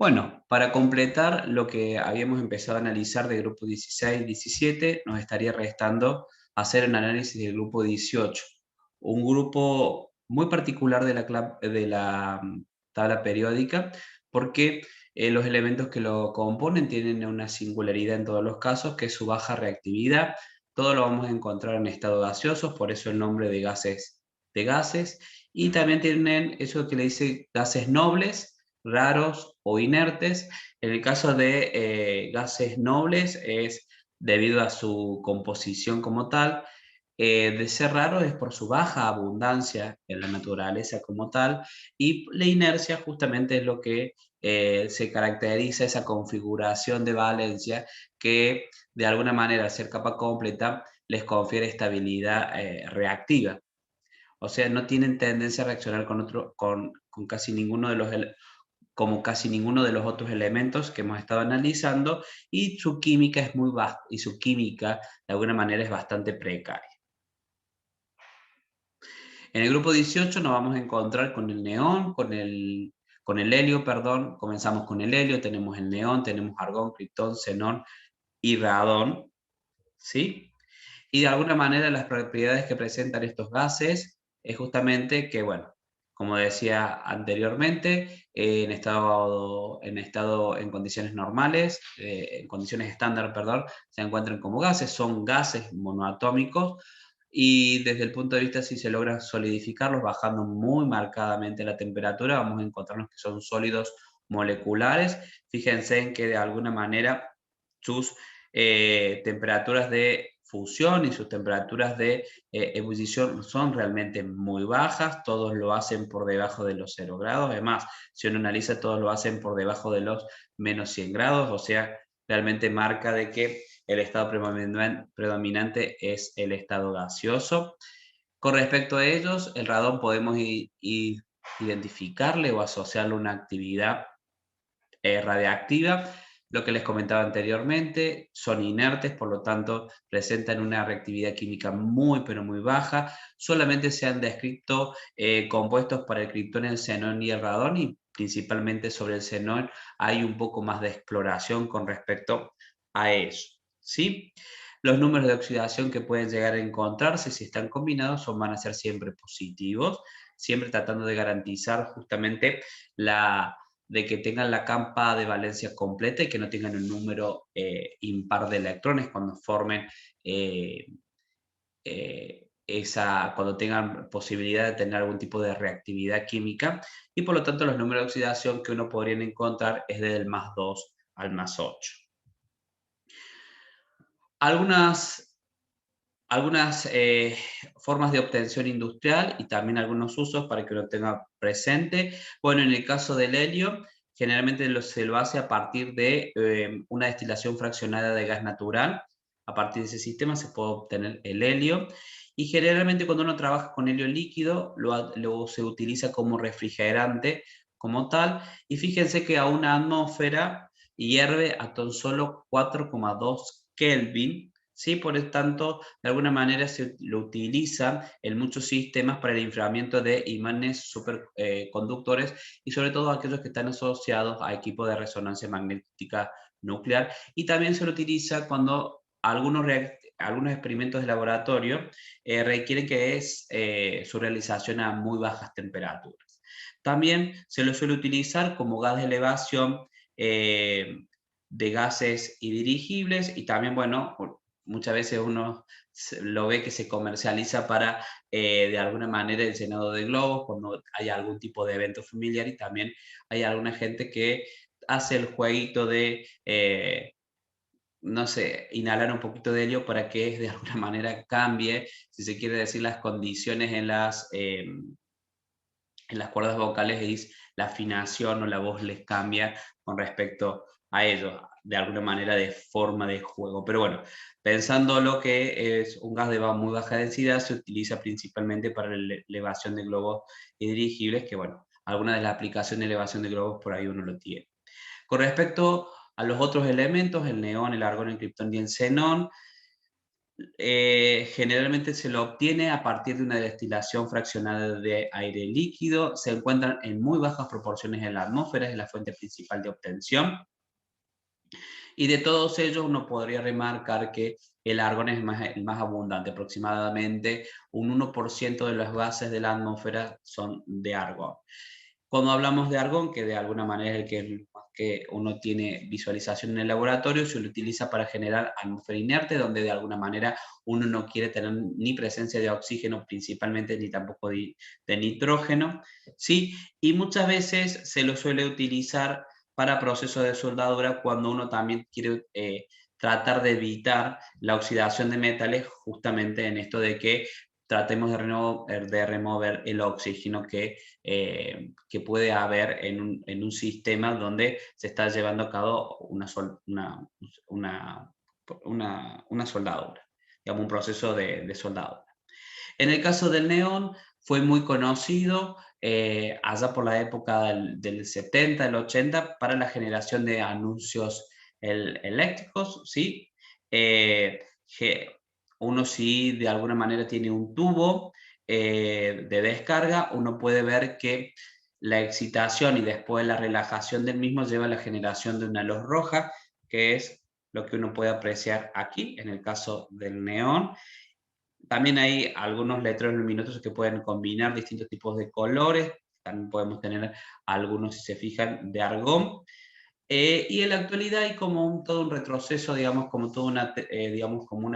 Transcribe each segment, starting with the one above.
Bueno, para completar lo que habíamos empezado a analizar del grupo 16-17, nos estaría restando hacer un análisis del grupo 18, un grupo muy particular de la tabla periódica, porque los elementos que lo componen tienen una singularidad en todos los casos, que es su baja reactividad. Todo lo vamos a encontrar en estado gaseosos, por eso el nombre de gases, y también tienen eso que le dice gases nobles, raros o inertes. En el caso de gases nobles es debido a su composición como tal. De ser raro es por su baja abundancia en la naturaleza como tal, y la inercia justamente es lo que se caracteriza esa configuración de valencia que de alguna manera al ser capa completa les confiere estabilidad reactiva. O sea, no tienen tendencia a reaccionar con casi ninguno de como casi ninguno de los otros elementos que hemos estado analizando, y su química es muy baja, y su química de alguna manera es bastante precaria. En el grupo 18 nos vamos a encontrar con el neón, con el helio, perdón. Comenzamos con el helio, tenemos el neón, tenemos argón, criptón, xenón y radón, ¿sí? Y de alguna manera las propiedades que presentan estos gases es justamente que, bueno, como decía anteriormente, en condiciones normales, en condiciones estándar, perdón, se encuentran como gases, son gases monoatómicos, y desde el punto de vista si se logra solidificarlos bajando muy marcadamente la temperatura, vamos a encontrarnos que son sólidos moleculares. Fíjense en que de alguna manera sus temperaturas de fusión y sus temperaturas de ebullición son realmente muy bajas, todos lo hacen por debajo de los 0 grados, además, si uno analiza, todos lo hacen por debajo de los menos 100 grados, o sea, realmente marca de que el estado predominante es el estado gaseoso. Con respecto a ellos, el radón podemos identificarle o asociarle una actividad radiactiva. Lo que les comentaba anteriormente, son inertes, por lo tanto presentan una reactividad química muy pero muy baja. Solamente se han descrito compuestos para el criptón, el xenón y el radón, y principalmente sobre el xenón hay un poco más de exploración con respecto a eso, ¿sí? Los números de oxidación que pueden llegar a encontrarse si están combinados van a ser siempre positivos, siempre tratando de garantizar justamente de que tengan la capa de valencia completa y que no tengan un número impar de electrones cuando formen eh, cuando tengan posibilidad de tener algún tipo de reactividad química, y por lo tanto los números de oxidación que uno podría encontrar es del +2 al +8. Algunas, algunas formas de obtención industrial y también algunos usos para que lo tenga presente. Bueno, en el caso del helio, generalmente se lo hace a partir de una destilación fraccionada de gas natural. A partir de ese sistema se puede obtener el helio, y generalmente cuando uno trabaja con helio líquido se utiliza como refrigerante como tal, y fíjense que a una atmósfera hierve a tan solo 4,2 Kelvin. Sí, por lo tanto, de alguna manera se lo utiliza en muchos sistemas para el enfriamiento de imanes superconductores, y sobre todo aquellos que están asociados a equipos de resonancia magnética nuclear. Y también se lo utiliza cuando algunos experimentos de laboratorio requieren su realización a muy bajas temperaturas. También se lo suele utilizar como gas de elevación de gases y dirigibles, y también, bueno, muchas veces uno lo ve que se comercializa para, de alguna manera, el llenado de globos, cuando hay algún tipo de evento familiar, y también hay alguna gente que hace el jueguito de, no sé, inhalar un poquito de helio para que de alguna manera cambie, si se quiere decir, las condiciones en las cuerdas vocales, y la afinación o la voz les cambia con respecto a ellos, de alguna manera de forma de juego. Pero bueno, pensando lo que es un gas de muy baja densidad, se utiliza principalmente para la elevación de globos y dirigibles, que bueno, alguna de las aplicaciones de elevación de globos por ahí uno lo tiene. Con respecto a los otros elementos, el neón, el argón, el criptón y el xenón, Generalmente se lo obtiene a partir de una destilación fraccionada de aire líquido, se encuentran en muy bajas proporciones en la atmósfera, es la fuente principal de obtención. Y de todos ellos uno podría remarcar que el argón es el más abundante, aproximadamente un 1% de los gases de la atmósfera son de argón. Cuando hablamos de argón, que de alguna manera es el que uno tiene visualización en el laboratorio, se lo utiliza para generar atmósfera inerte, donde de alguna manera uno no quiere tener ni presencia de oxígeno principalmente, ni tampoco de nitrógeno, ¿sí? Y muchas veces se lo suele utilizar para procesos de soldadura cuando uno también quiere tratar de evitar la oxidación de metales, justamente en esto de que tratemos de remover el oxígeno que puede haber en un sistema donde se está llevando a cabo una soldadura, digamos, un proceso de soldadura. En el caso del neón, fue muy conocido allá por la época del 70, del 80, para la generación de anuncios eléctricos, ¿sí? Que uno si de alguna manera tiene un tubo de descarga, uno puede ver que la excitación y después la relajación del mismo lleva a la generación de una luz roja, que es lo que uno puede apreciar aquí, en el caso del neón. También hay algunos letreros luminosos que pueden combinar distintos tipos de colores. También podemos tener algunos, si se fijan, de argón. Y en la actualidad hay como todo un retroceso, digamos, como toda una, digamos, como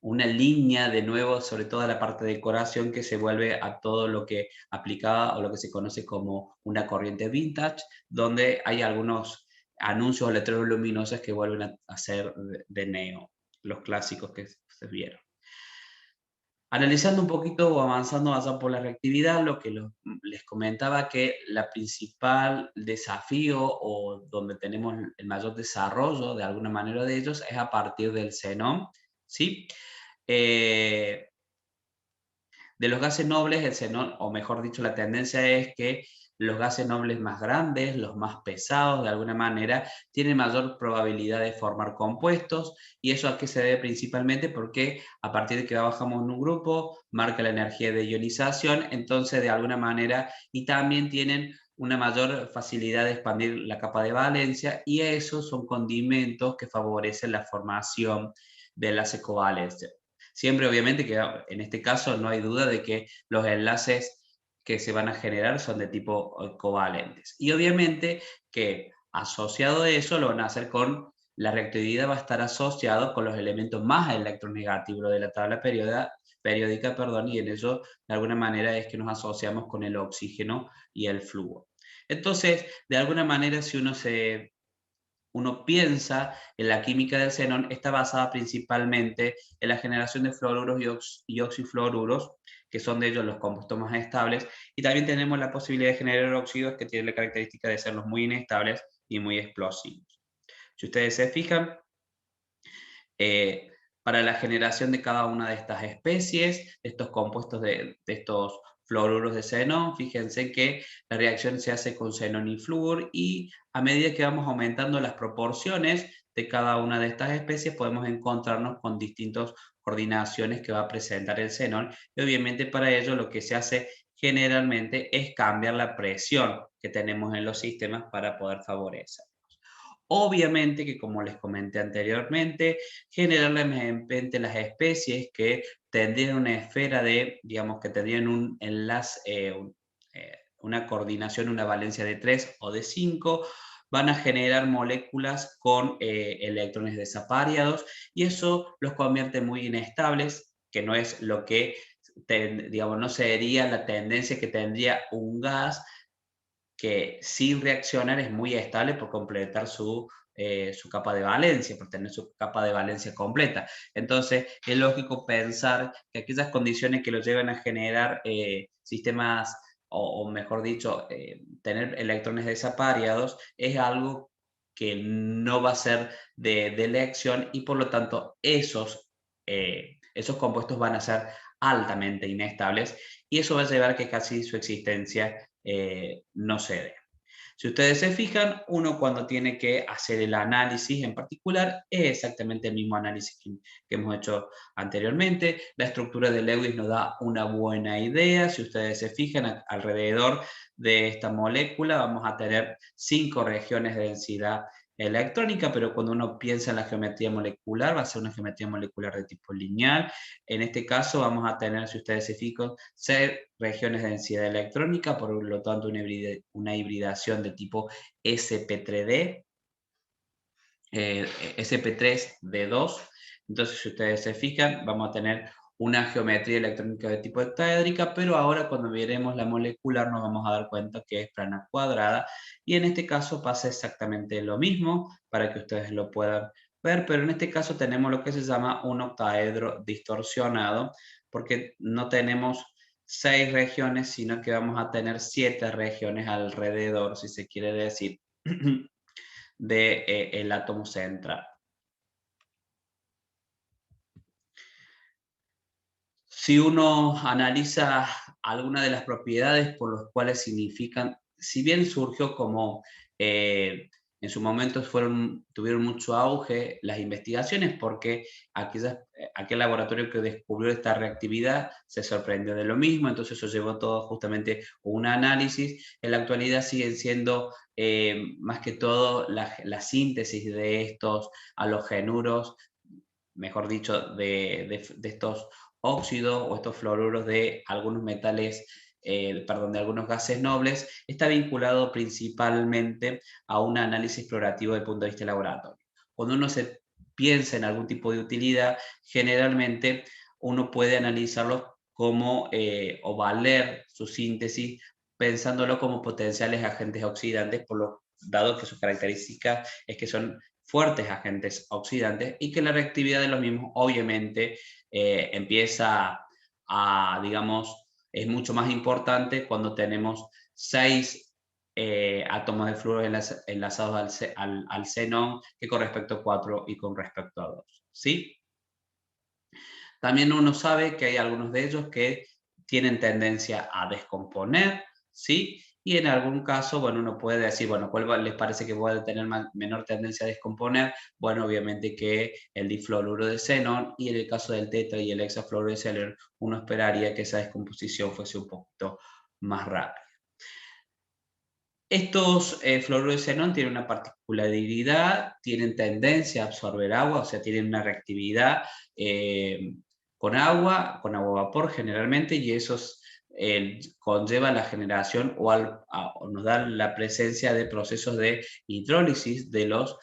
una línea de nuevo, sobre toda la parte de decoración, que se vuelve a todo lo que aplicaba o lo que se conoce como una corriente vintage, donde hay algunos anuncios o letreros luminosos que vuelven a ser de neo, los clásicos que se vieron. Analizando un poquito o avanzando allá por la reactividad, lo que les comentaba que la principal desafío o donde tenemos el mayor desarrollo de alguna manera de ellos es a partir del xenón, ¿sí? Eh, de los gases nobles, el xenón, o mejor dicho, la tendencia es que los gases nobles más grandes, los más pesados, de alguna manera, tienen mayor probabilidad de formar compuestos, y eso a qué se debe principalmente porque a partir de que bajamos en un grupo, marca la energía de ionización, entonces de alguna manera, y también tienen una mayor facilidad de expandir la capa de valencia, y esos son condimentos que favorecen la formación de enlaces covalentes. Siempre obviamente que en este caso no hay duda de que los enlaces que se van a generar son de tipo covalentes. Y obviamente que asociado a eso lo van a hacer con la reactividad, va a estar asociado con los elementos más electronegativos de la tabla periódica, perdón, y en eso de alguna manera es que nos asociamos con el oxígeno y el flúor. Entonces, de alguna manera, si uno piensa en la química del xenón, está basada principalmente en la generación de fluoruros y oxifluoruros, que son de ellos los compuestos más estables, y también tenemos la posibilidad de generar óxidos que tienen la característica de serlos muy inestables y muy explosivos. Si ustedes se fijan, eh, para la generación de cada una de estas especies, estos compuestos de estos fluoruros de xenón, fíjense que la reacción se hace con xenón y flúor, y a medida que vamos aumentando las proporciones de cada una de estas especies, podemos encontrarnos con distintas coordinaciones que va a presentar el xenón, y obviamente para ello lo que se hace generalmente es cambiar la presión que tenemos en los sistemas para poder favorecer. Obviamente que, como les comenté anteriormente, generalmente las especies que tendrían una esfera de, digamos, que tendrían un enlace, una coordinación, una valencia de 3 o de 5, van a generar moléculas con electrones desapareados, y eso los convierte muy inestables, que no es lo que, digamos, no sería la tendencia que tendría un gas que sin reaccionar es muy estable por completar su capa de valencia, por tener su capa de valencia completa. Entonces, es lógico pensar que aquellas condiciones que lo llevan a generar sistemas, o mejor dicho, tener electrones desapareados, es algo que no va a ser de elección, y por lo tanto esos compuestos van a ser altamente inestables, y eso va a llevar a que casi su existencia no se dé. Si ustedes se fijan, uno cuando tiene que hacer el análisis en particular es exactamente el mismo análisis que hemos hecho anteriormente. La estructura de Lewis nos da una buena idea. Si ustedes se fijan, alrededor de esta molécula vamos a tener 5 regiones de densidad electrónica, pero cuando uno piensa en la geometría molecular, va a ser una geometría molecular de tipo lineal. En este caso vamos a tener, si ustedes se fijan, 6 regiones de densidad electrónica, por lo tanto una hibridación de tipo sp3d, sp3d2. Entonces, si ustedes se fijan, vamos a tener una geometría electrónica de tipo octaédrica, pero ahora cuando veremos la molecular nos vamos a dar cuenta que es plana cuadrada, y en este caso pasa exactamente lo mismo, para que ustedes lo puedan ver, pero en este caso tenemos lo que se llama un octaedro distorsionado, porque no tenemos 6 regiones, sino que vamos a tener 7 regiones alrededor, si se quiere decir, del átomo central. Si uno analiza algunas de las propiedades por las cuales significan, si bien surgió como en su momento tuvieron mucho auge las investigaciones, porque aquel laboratorio que descubrió esta reactividad se sorprendió de lo mismo, entonces eso llevó todo justamente a un análisis. En la actualidad siguen siendo más que todo la síntesis de estos halogenuros, mejor dicho, de estos óxidos o estos fluoruros de algunos metales, de algunos gases nobles, está vinculado principalmente a un análisis explorativo desde el punto de vista laboratorio. Cuando uno se piensa en algún tipo de utilidad, generalmente uno puede analizarlo como, o valer su síntesis, pensándolo como potenciales agentes oxidantes, dado que sus características es que son fuertes agentes oxidantes y que la reactividad de los mismos obviamente empieza a, digamos, es mucho más importante cuando tenemos 6 átomos de flúor enlazados al xenón que con respecto a 4 y con respecto a 2. ¿Sí? También uno sabe que hay algunos de ellos que tienen tendencia a descomponer, ¿sí? Y en algún caso, bueno, uno puede decir, bueno, ¿cuál les parece que puede tener menor tendencia a descomponer? Bueno, obviamente que el difluoruro de xenón, y en el caso del tetra y el hexafluoruro de xenón, uno esperaría que esa descomposición fuese un poquito más rápida. Estos fluoruros de xenón tienen una particularidad, tienen tendencia a absorber agua, o sea, tienen una reactividad con agua vapor generalmente, y eso conlleva la generación o nos da la presencia de procesos de hidrólisis de los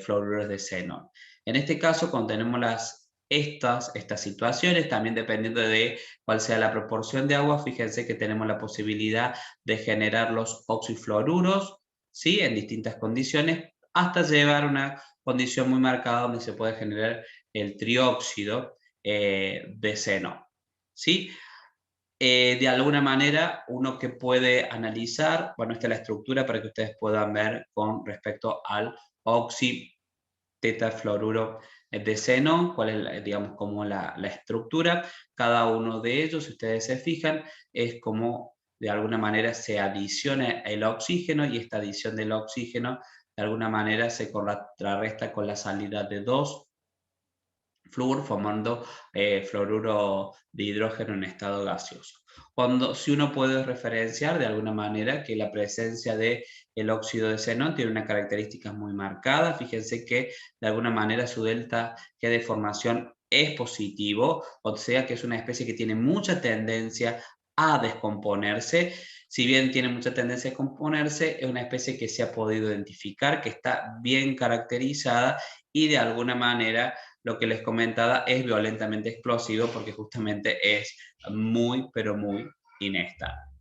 fluoruros de xenón. En este caso, cuando tenemos estas situaciones, también dependiendo de cuál sea la proporción de agua, fíjense que tenemos la posibilidad de generar los oxifluoruros, ¿sí? En distintas condiciones, hasta llegar a una condición muy marcada donde se puede generar el trióxido de xenón, ¿sí? De alguna manera, uno que puede analizar, bueno, esta es la estructura para que ustedes puedan ver con respecto al oxi-tetafluoruro de xenón, cuál es, digamos, como la estructura. Cada uno de ellos, si ustedes se fijan, es como de alguna manera se adiciona el oxígeno, y esta adición del oxígeno de alguna manera se contrarresta con la salida de 2 flúor, formando fluoruro de hidrógeno en estado gaseoso. Si uno puede referenciar de alguna manera que la presencia del óxido de xenón tiene una característica muy marcada, fíjense que de alguna manera su delta G de formación es positivo, o sea que es una especie que tiene mucha tendencia a descomponerse. Si bien tiene mucha tendencia a descomponerse, es una especie que se ha podido identificar, que está bien caracterizada, y de alguna manera lo que les comentaba es violentamente explosivo porque justamente es muy, pero muy inestable.